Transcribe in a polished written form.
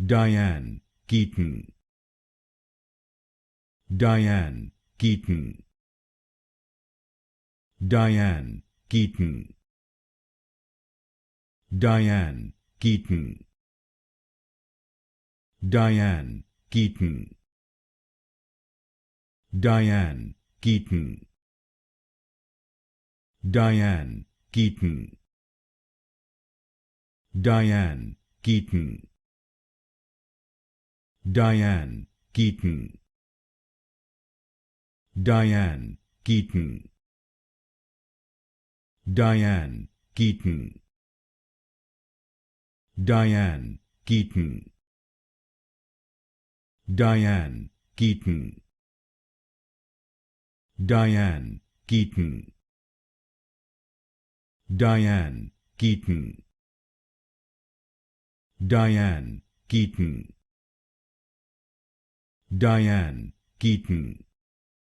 Diane Keaton. Diane Keaton. Diane Keaton. Diane Keaton. Diane Keaton. Diane Keaton. Diane Keaton. Diane Keaton. Diane Keaton. Diane Keaton. Diane Keaton. Diane Keaton. Diane Keaton. Diane Keaton. Diane Keaton. Diane Keaton. Diane Keaton.